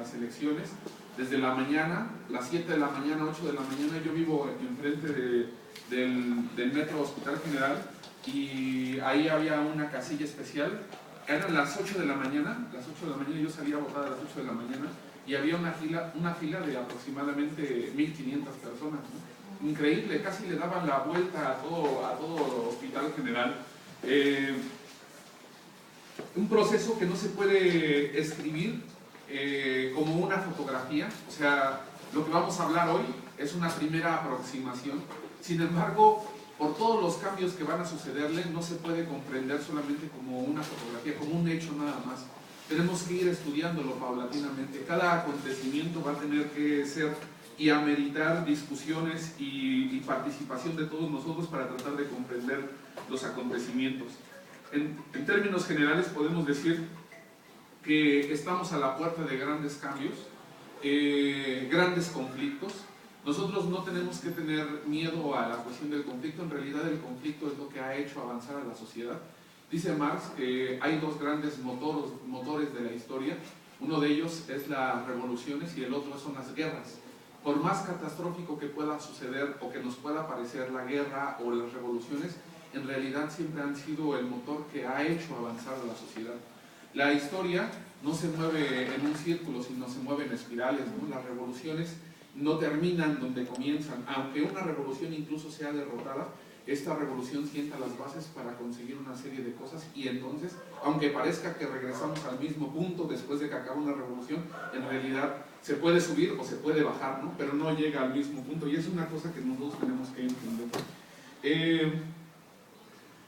las elecciones, desde la mañana, las 7 de la mañana, 8 de la mañana. Yo vivo enfrente del Metro Hospital General, y ahí había una casilla especial. Eran las 8 de la mañana, yo salía a votar a las 8 de la mañana, y había una fila de aproximadamente 1500 personas, ¿no? Increíble, casi le daban la vuelta a todo Hospital General. Un proceso que no se puede escribir como una fotografía. O sea, lo que vamos a hablar hoy es una primera aproximación. Sin embargo, por todos los cambios que van a sucederle, no se puede comprender solamente como una fotografía, como un hecho nada más. Tenemos que ir estudiándolo paulatinamente. Cada acontecimiento va a tener que ser y ameritar discusiones y participación de todos nosotros para tratar de comprender los acontecimientos. En términos generales podemos decir que estamos a la puerta de grandes cambios, grandes conflictos. Nosotros no tenemos que tener miedo a la cuestión del conflicto. En realidad el conflicto es lo que ha hecho avanzar a la sociedad. Dice Marx que hay dos grandes motores de la historia. Uno de ellos es las revoluciones y el otro son las guerras. Por más catastrófico que pueda suceder o que nos pueda parecer la guerra o las revoluciones, en realidad siempre han sido el motor que ha hecho avanzar a la sociedad. La historia no se mueve en un círculo, sino se mueve en espirales, ¿no? Las revoluciones no terminan donde comienzan. Aunque una revolución incluso sea derrotada, esta revolución sienta las bases para conseguir una serie de cosas, y entonces, aunque parezca que regresamos al mismo punto después de que acaba una revolución, en realidad se puede subir o se puede bajar, ¿no? Pero no llega al mismo punto, y es una cosa que nosotros tenemos que entender.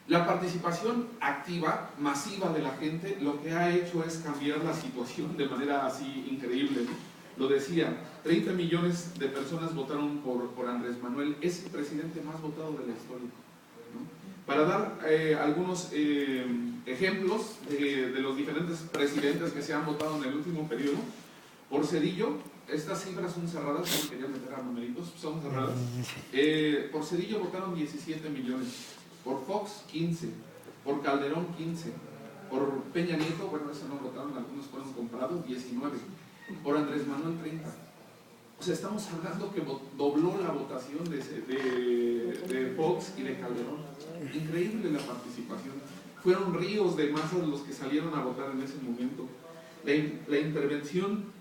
La participación activa, masiva de la gente, lo que ha hecho es cambiar la situación de manera así increíble, ¿no? Lo decía, 30 millones de personas votaron por Andrés Manuel. Es el presidente más votado de la historia, ¿no? Para dar algunos ejemplos de los diferentes presidentes que se han votado en el último periodo, por Zedillo, estas cifras son cerradas, no quería meter a numeritos, son cerradas. Por Zedillo votaron 17 millones, por Fox 15, por Calderón 15, por Peña Nieto, bueno, eso no votaron, algunos fueron comprados, 19, por Andrés Manuel 30. O sea, estamos hablando que dobló la votación de Fox y de Calderón. Increíble la participación. Fueron ríos de masas los que salieron a votar en ese momento. La intervención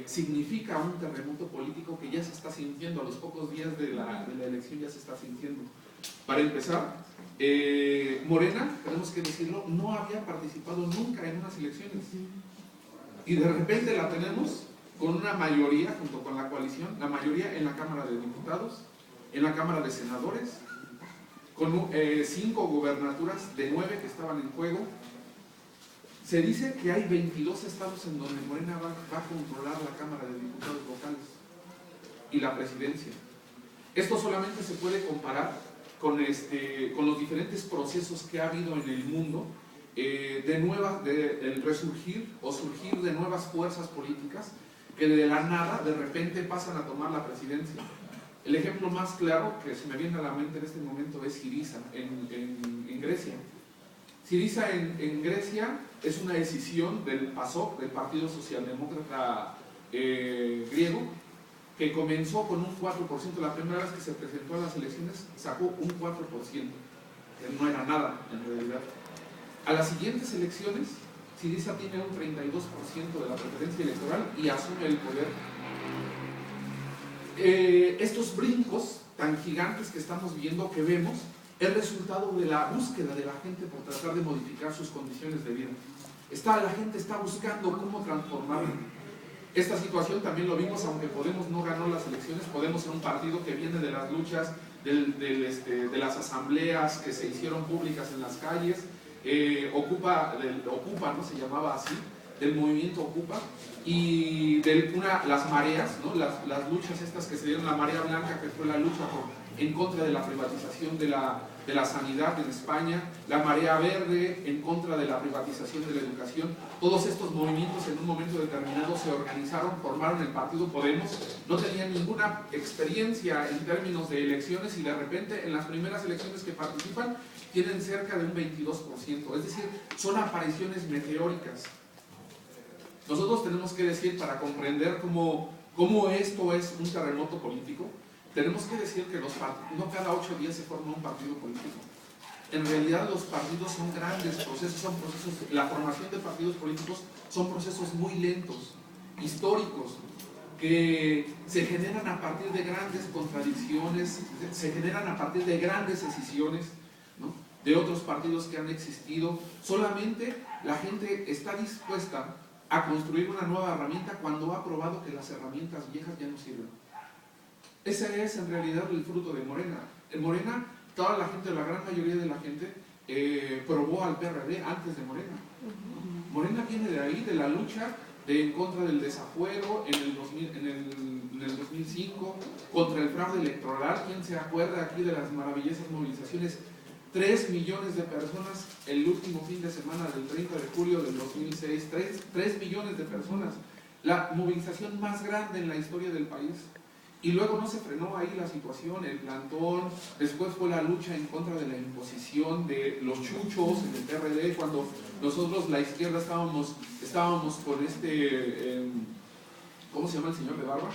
significa un terremoto político que ya se está sintiendo. A los pocos días de la elección ya se está sintiendo. Para empezar, Morena, tenemos que decirlo, no había participado nunca en unas elecciones. Y de repente la tenemos con una mayoría, junto con la coalición, la mayoría en la Cámara de Diputados, en la Cámara de Senadores, con 5 gubernaturas de 9 que estaban en juego. Se dice que hay 22 estados en donde Morena va a controlar la Cámara de Diputados locales y la presidencia. Esto solamente se puede comparar con los diferentes procesos que ha habido en el mundo, el resurgir o surgir de nuevas fuerzas políticas que de la nada de repente pasan a tomar la presidencia. El ejemplo más claro que se me viene a la mente en este momento es Syriza en Grecia. Syriza en Grecia es una decisión del PASOK, del Partido Socialdemócrata griego, que comenzó con un 4%. La primera vez que se presentó a las elecciones sacó un 4%, que no era nada en realidad. A las siguientes elecciones, Syriza tiene un 32% de la preferencia electoral y asume el poder. Estos brincos tan gigantes que estamos viendo, que vemos, es resultado de la búsqueda de la gente por tratar de modificar sus condiciones de vida. La gente está buscando cómo transformarla. Esta situación también lo vimos, aunque Podemos no ganó las elecciones. Podemos ser un partido que viene de las luchas, de las asambleas que se hicieron públicas en las calles, Ocupa, ¿no? Se llamaba así, del movimiento Ocupa, y las mareas, ¿no? Las luchas estas que se dieron, la marea blanca, que fue la lucha en contra de la privatización de la sanidad en España, la marea verde en contra de la privatización de la educación. Todos estos movimientos en un momento determinado se organizaron, formaron el partido Podemos. No tenían ninguna experiencia en términos de elecciones y de repente en las primeras elecciones que participan tienen cerca de un 22%, es decir, son apariciones meteóricas. Nosotros tenemos que decir, para comprender cómo esto es un terremoto político, tenemos que decir que no cada 8 días se forma un partido político. En realidad los partidos son grandes procesos, la formación de partidos políticos son procesos muy lentos, históricos, que se generan a partir de grandes contradicciones, se generan a partir de grandes decisiones, ¿no?, de otros partidos que han existido. Solamente la gente está dispuesta a construir una nueva herramienta cuando ha probado que las herramientas viejas ya no sirven. Ese es en realidad el fruto de Morena. En Morena, toda la gente, la gran mayoría de la gente, probó al PRD antes de Morena. Morena viene de ahí, de la lucha en contra del desafuero en el 2005, contra el fraude electoral. ¿Quién se acuerda aquí de las maravillosas movilizaciones? 3 millones de personas el último fin de semana del 30 de julio del 2006, 3 millones de personas, la movilización más grande en la historia del país. Y luego no se frenó ahí la situación, el plantón, después fue la lucha en contra de la imposición de los chuchos en el PRD, cuando nosotros, la izquierda, estábamos con ¿cómo se llama el señor de barba?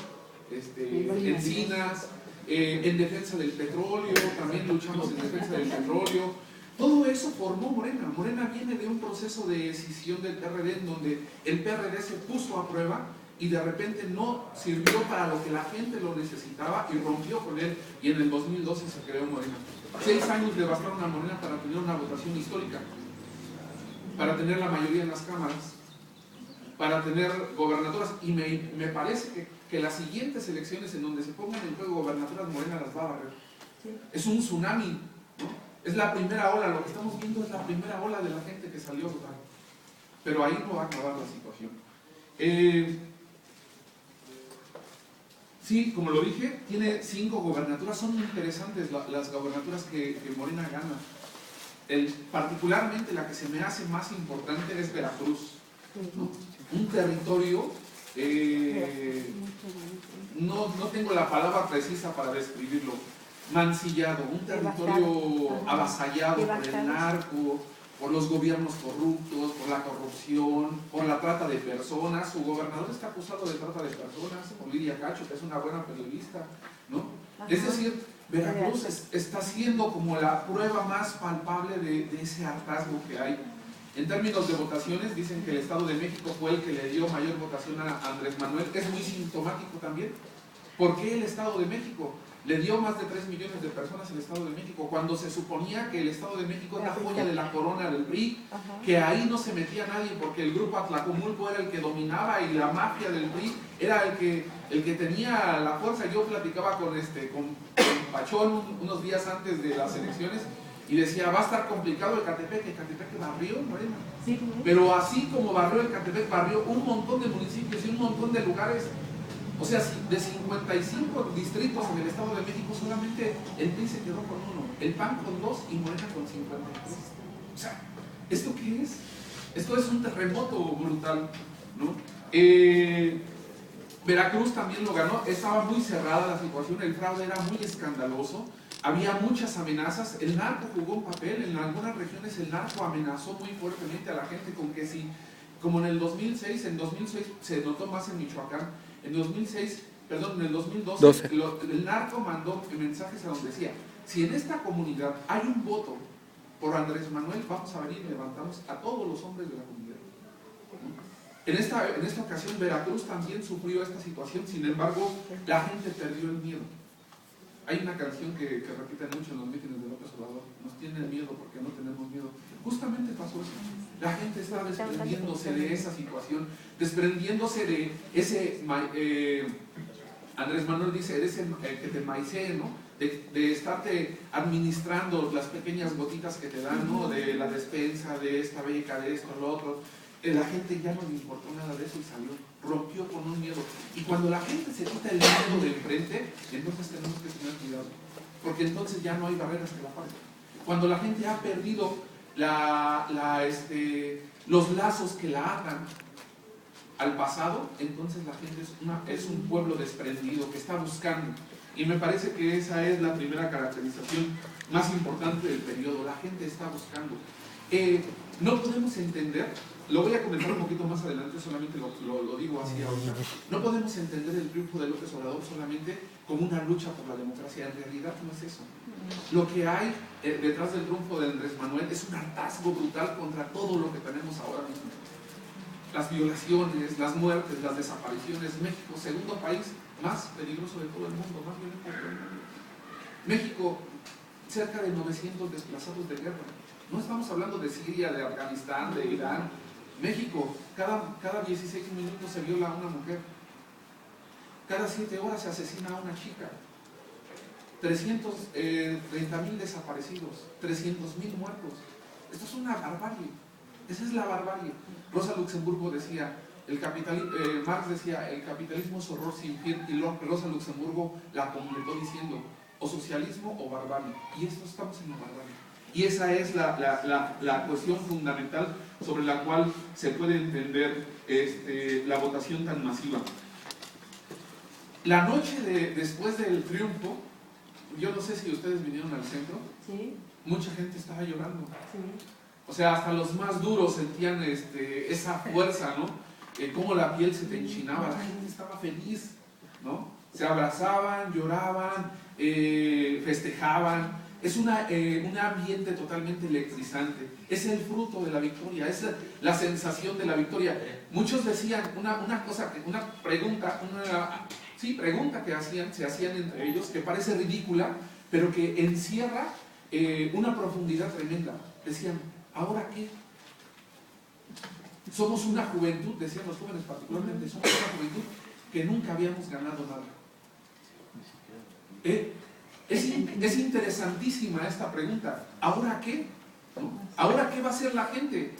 Encinas, en defensa del petróleo, también luchamos en defensa del petróleo. Todo eso formó Morena. Morena viene de un proceso de escisión del PRD en donde el PRD se puso a prueba y de repente no sirvió para lo que la gente lo necesitaba y rompió con él, y en el 2012 se creó Morena. 6 años le bastaron a Morena para tener una votación histórica, para tener la mayoría en las cámaras, para tener gobernaturas, y me parece que las siguientes elecciones en donde se pongan en juego gobernaturas, Morena las va a barrer. Es un tsunami, ¿no? Es la primera ola, lo que estamos viendo es la primera ola de la gente que salió a votar. Pero ahí no va a acabar la situación. Sí, como lo dije, tiene 5 gobernaturas, son interesantes las gobernaturas que Morena gana. Particularmente la que se me hace más importante es Veracruz, ¿no? Un territorio, no tengo la palabra precisa para describirlo, mancillado, un territorio avasallado por el narco, por los gobiernos corruptos, por la corrupción, por la trata de personas. Su gobernador está acusado de trata de personas, por Lidia Cacho, que es una buena periodista, ¿no? Es decir, Veracruz está siendo como la prueba más palpable de ese hartazgo que hay. En términos de votaciones, dicen que el Estado de México fue el que le dio mayor votación a Andrés Manuel. Es muy sintomático también. ¿Por qué el Estado de México? Le dio más de 3 millones de personas el Estado de México, cuando se suponía que el Estado de México es la joya de la corona del PRI, que ahí no se metía nadie porque el grupo Atlacomulco era el que dominaba y la mafia del PRI era el que tenía la fuerza. Yo platicaba con Pachón unos días antes de las elecciones y decía, va a estar complicado el Ecatepec barrió Morena. Sí, pero así como barrió el Ecatepec, barrió un montón de municipios y un montón de lugares. O sea, de 55 distritos en el Estado de México, solamente el PRI se quedó con 1, el PAN con 2 y Morena con 53. O sea, ¿esto qué es? Esto es un terremoto brutal, ¿no? Veracruz también lo ganó, estaba muy cerrada la situación, el fraude era muy escandaloso, había muchas amenazas, el narco jugó un papel, en algunas regiones el narco amenazó muy fuertemente a la gente con que si, como en el 2006 se notó más en Michoacán, en el 2012, el narco mandó mensajes a donde decía, si en esta comunidad hay un voto por Andrés Manuel, vamos a venir y levantamos a todos los hombres de la comunidad. En esta ocasión Veracruz también sufrió esta situación, sin embargo, la gente perdió el miedo. Hay una canción que repiten mucho en los mítines de López Obrador, nos tienen miedo porque no tenemos miedo. Justamente pasó eso. La gente está desprendiéndose de esa situación, desprendiéndose de ese, Andrés Manuel dice, de ese que te maicee, ¿no? De estarte administrando las pequeñas gotitas que te dan, ¿no? De la despensa, de esta beca, de esto, lo otro. La gente ya no le importó nada de eso y salió, rompió con un miedo. Y cuando la gente se quita el miedo de enfrente, entonces tenemos que tener cuidado, porque entonces ya no hay barreras que la paren. Cuando la gente ha perdido los lazos que la atan al pasado, entonces la gente es un pueblo desprendido que está buscando. Y me parece que esa es la primera caracterización más importante del periodo. La gente está buscando. No podemos entender, lo voy a comentar un poquito más adelante, solamente lo digo así ahorita, no podemos entender el triunfo de López Obrador solamente como una lucha por la democracia. En realidad no es eso. Lo que hay detrás del triunfo de Andrés Manuel es un hartazgo brutal contra todo lo que tenemos ahora mismo. Las violaciones, las muertes, las desapariciones. México, segundo país más peligroso de todo el mundo, más violento de todo el mundo. México, cerca de 900 desplazados de guerra. No estamos hablando de Siria, de Afganistán, de Irán. México, cada 16 minutos se viola a una mujer. Cada 7 horas se asesina a una chica. 330,000 desaparecidos, 300,000 muertos. Esto es una barbarie. Esa es la barbarie. Rosa Luxemburgo decía, Marx decía, el capitalismo es horror sin fin, y Rosa Luxemburgo la completó diciendo, o socialismo o barbarie. Y esto estamos en la barbarie. Y esa es la cuestión fundamental sobre la cual se puede entender la votación tan masiva. La noche después del triunfo, yo no sé si ustedes vinieron al centro, Sí. Mucha gente estaba llorando. Sí. O sea, hasta los más duros sentían esa fuerza, ¿no? Cómo la piel se te enchinaba, la gente estaba feliz, ¿no? Se abrazaban, lloraban, festejaban. Es un ambiente totalmente electrizante. Es el fruto de la victoria, es la sensación de la victoria. Muchos decían una pregunta que se hacían entre ellos, que parece ridícula, pero que encierra una profundidad tremenda. Decían, ¿ahora qué? Somos una juventud, decían los jóvenes particularmente, somos una juventud que nunca habíamos ganado nada. Es interesantísima esta pregunta. ¿Ahora qué? ¿No? ¿Ahora qué va a hacer la gente?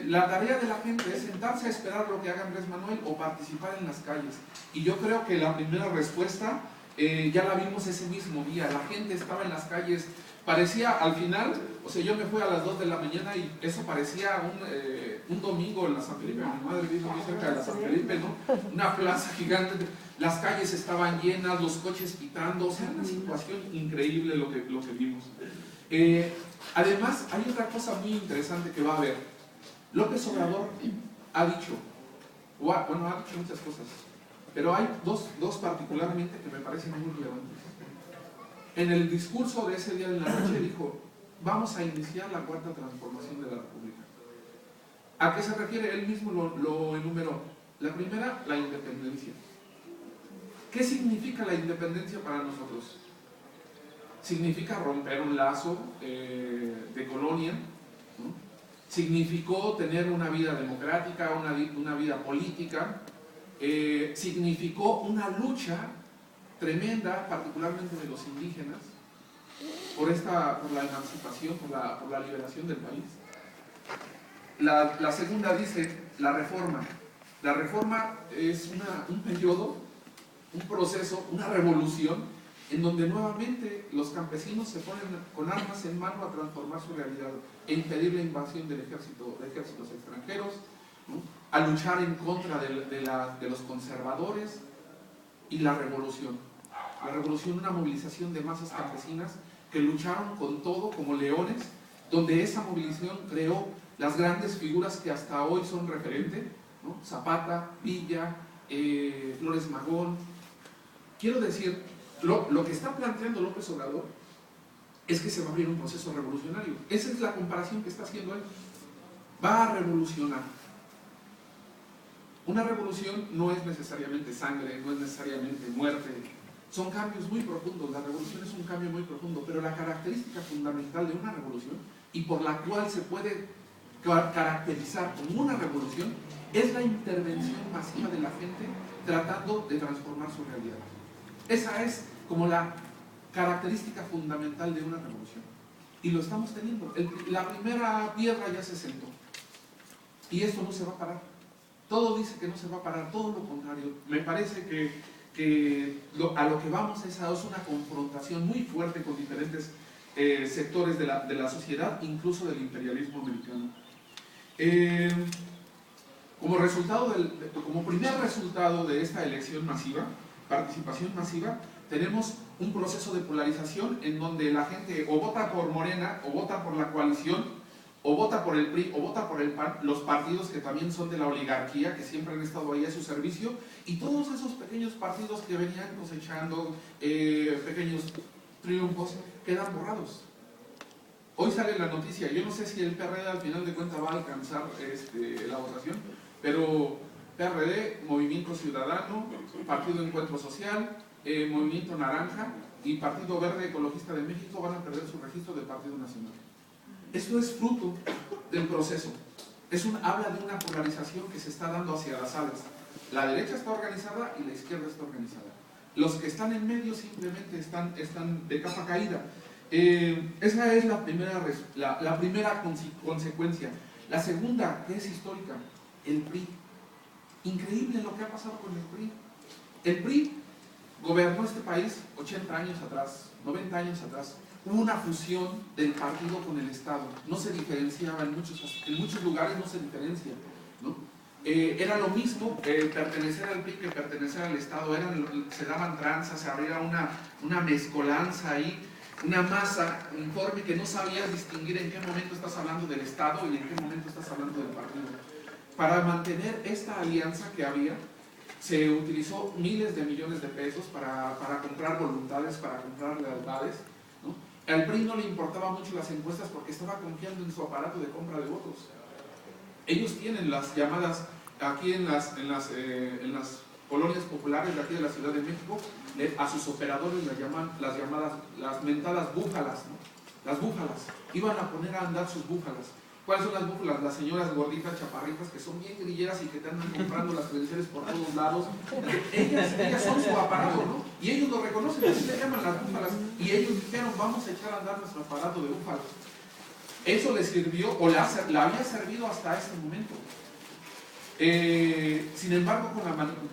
La tarea de la gente es sentarse a esperar lo que haga Andrés Manuel o participar en las calles. Y yo creo que la primera respuesta ya la vimos ese mismo día. La gente estaba en las calles. Parecía al final, o sea, yo me fui a las 2 de la mañana y eso parecía un domingo en la San Felipe. Mi madre vive muy cerca de la San Felipe, ¿no? Una plaza gigante. Las calles estaban llenas, los coches pitando. O sea, una situación increíble lo que vimos. Además, hay otra cosa muy interesante que va a haber. López Obrador ha dicho muchas cosas, pero hay dos particularmente que me parecen muy relevantes. En el discurso de ese día de la noche dijo, vamos a iniciar la cuarta transformación de la República. ¿A qué se refiere? Él mismo lo enumeró. La primera, la independencia. ¿Qué significa la independencia para nosotros? Significa romper un lazo de colonia, ¿no? Significó tener una vida democrática, una vida política, significó una lucha tremenda, particularmente de los indígenas, por la emancipación, por la liberación del país. La segunda dice, la reforma. La reforma es un periodo, un proceso, una revolución, en donde nuevamente los campesinos se ponen con armas en mano a transformar su realidad, e impedir la invasión de ejércitos extranjeros, ¿no? A luchar en contra de los conservadores, y la revolución. La revolución, una movilización de masas campesinas que lucharon con todo como leones, donde esa movilización creó las grandes figuras que hasta hoy son referentes, ¿no? Zapata, Villa, Flores Magón. Quiero decir, lo que está planteando López Obrador es que se va a abrir un proceso revolucionario. Esa es la comparación que está haciendo él. Va a revolucionar. Una revolución no es necesariamente sangre, no es necesariamente muerte. Son cambios muy profundos. La revolución es un cambio muy profundo, pero la característica fundamental de una revolución, y por la cual se puede caracterizar como una revolución, es la intervención masiva de la gente tratando de transformar su realidad. Esa es como la característica fundamental de una revolución. Y lo estamos teniendo. La primera piedra ya se sentó. Y esto no se va a parar. Todo dice que no se va a parar, todo lo contrario. Me parece que a lo que vamos es una confrontación muy fuerte con diferentes sectores de la sociedad, incluso del imperialismo americano. Como primer resultado de esta elección masiva, participación masiva, tenemos un proceso de polarización en donde la gente o vota por Morena o vota por la coalición, o vota por el PRI o vota por el PAN, los partidos que también son de la oligarquía, que siempre han estado ahí a su servicio, y todos esos pequeños partidos que venían cosechando pequeños triunfos, quedan borrados. Hoy sale la noticia, yo no sé si el PRD al final de cuentas va a alcanzar la votación, pero PRD, Movimiento Ciudadano, Partido Encuentro Social, Movimiento Naranja y Partido Verde Ecologista de México van a perder su registro de Partido Nacional. Esto es fruto del proceso. Habla de una polarización que se está dando hacia las alas. La derecha está organizada y la izquierda está organizada. Los que están en medio simplemente están de capa caída. Esa es la primera consecuencia. La segunda, que es histórica, el PRI. Increíble lo que ha pasado con el PRI. El PRI gobernó este país 80 años atrás, 90 años atrás. Hubo una fusión del partido con el Estado. No se diferenciaba en muchos lugares, no se diferencia, ¿no? Era lo mismo pertenecer al PRI que pertenecer al Estado. Se daban tranzas, se abría una mezcolanza ahí, una masa uniforme que no sabías distinguir en qué momento estás hablando del Estado y en qué momento estás hablando del partido. Para mantener esta alianza que había, se utilizó miles de millones de pesos para comprar voluntades, para comprar lealtades, ¿no? Al PRI no le importaba mucho las encuestas porque estaba confiando en su aparato de compra de votos. Ellos tienen las llamadas, aquí en las colonias populares de aquí de la Ciudad de México, a sus operadores les llaman las mentadas búfalas, ¿no? Las búfalas. Iban a poner a andar sus búfalas. ¿Cuáles son las búfalas? Las señoras gorditas, chaparritas, que son bien grilleras y que te andan comprando las credenciales por todos lados. Ellas son su aparato, ¿no? Y ellos lo reconocen, así le llaman las búfalas. Y ellos dijeron, vamos a echar a andar nuestro aparato de búfalas. Eso le sirvió, o le había servido hasta este momento. Sin embargo,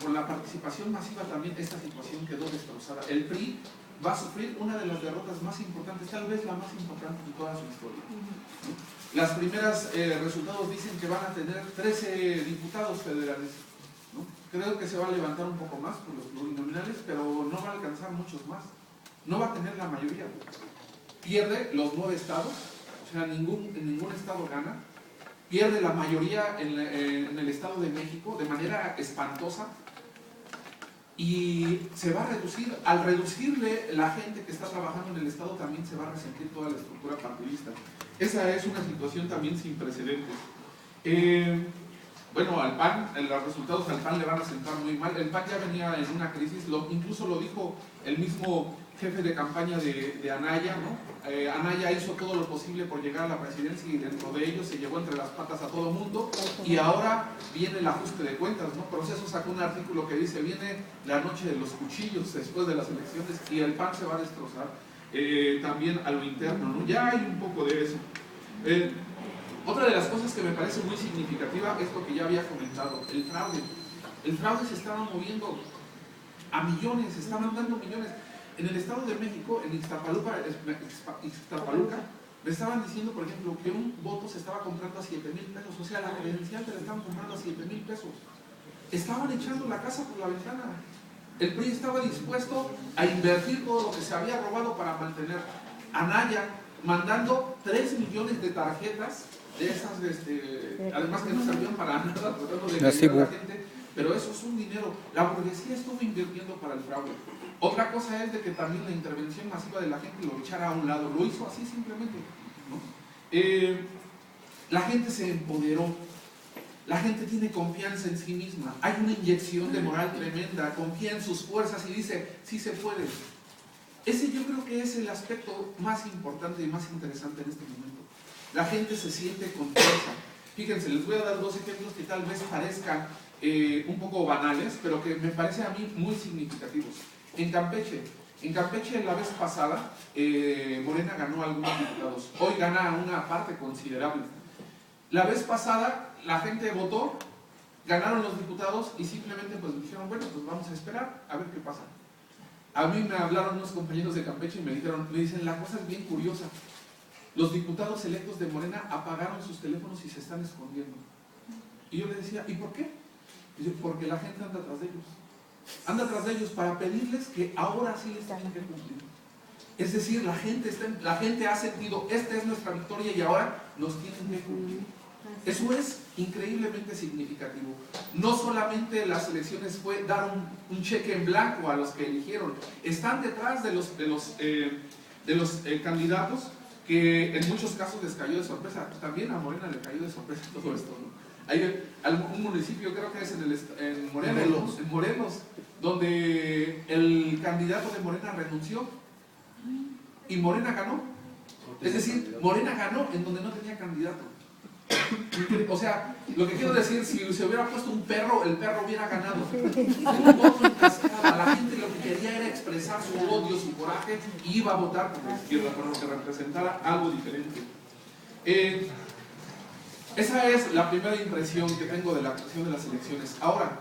con la participación masiva también esta situación quedó destrozada. El PRI va a sufrir una de las derrotas más importantes, tal vez la más importante de toda su historia, ¿no? Las primeras resultados dicen que van a tener 13 diputados federales, ¿no? Creo que se va a levantar un poco más por los plurinominales, pero no va a alcanzar muchos más. No va a tener la mayoría. Pierde los 9 estados, o sea, en ningún estado gana. Pierde la mayoría en el Estado de México de manera espantosa. Y se va a reducir, al reducirle la gente que está trabajando en el Estado, también se va a resentir toda la estructura partidista. Esa es una situación también sin precedentes. Bueno, al PAN, los resultados al PAN le van a sentar muy mal. El PAN ya venía en una crisis, incluso lo dijo el mismo jefe de campaña de Anaya, ¿no? Anaya hizo todo lo posible por llegar a la presidencia y dentro de ellos se llevó entre las patas a todo mundo, y ahora viene el ajuste de cuentas, ¿no? Proceso sacó un artículo que dice, viene la noche de los cuchillos después de las elecciones y el PAN se va a destrozar también a lo interno, ¿no? Ya hay un poco de eso. Otra de las cosas que me parece muy significativa es lo que ya había comentado, el fraude. El fraude se estaba moviendo a millones, se estaban dando millones. En el Estado de México, en Ixtapaluca, me estaban diciendo, por ejemplo, que un voto se estaba comprando a 7,000 pesos, o sea, la credencial te la estaban comprando a 7,000 pesos. Estaban echando la casa por la ventana. El PRI estaba dispuesto a invertir todo lo que se había robado para mantener. Anaya mandando 3 millones de tarjetas de esas, además que no servían para nada, tratando de engañar a la gente, pero eso es un dinero. La burguesía estuvo invirtiendo para el fraude. Otra cosa es de que también la intervención masiva de la gente lo echara a un lado, lo hizo así simplemente, ¿no? La gente se empoderó, la gente tiene confianza en sí misma, hay una inyección de moral tremenda, confía en sus fuerzas y dice, sí se puede. Ese yo creo que es el aspecto más importante y más interesante en este momento. La gente se siente con fuerza. Fíjense, les voy a dar 2 ejemplos que tal vez parezcan un poco banales, pero que me parecen a mí muy significativos. En Campeche la vez pasada, Morena ganó algunos diputados. Hoy gana una parte considerable. La vez pasada, la gente votó, ganaron los diputados y simplemente pues dijeron, bueno, pues vamos a esperar a ver qué pasa. A mí me hablaron unos compañeros de Campeche y me dicen, la cosa es bien curiosa. Los diputados electos de Morena apagaron sus teléfonos y se están escondiendo. Y yo le decía, ¿y por qué? Dice, porque la gente anda tras de ellos. Anda tras de ellos para pedirles que ahora sí les tienen que cumplir. Es decir, la gente ha sentido, esta es nuestra victoria y ahora nos tienen que cumplir. Eso es increíblemente significativo. No solamente las elecciones fue dar un cheque en blanco a los que eligieron, están detrás de los candidatos que en muchos casos les cayó de sorpresa. También a Morena le cayó de sorpresa todo esto, ¿no? Hay un municipio, creo que es en Morelos, en Morelos, donde el candidato de Morena renunció y Morena ganó. Es decir, Morena ganó en donde no tenía candidato. O sea, lo que quiero decir, si se hubiera puesto un perro, el perro hubiera ganado. Un voto en cascada. La gente lo que quería era expresar su odio, su coraje, y iba a votar por la izquierda, por lo que representara algo diferente. Esa es la primera impresión que tengo de la actuación de las elecciones. Ahora,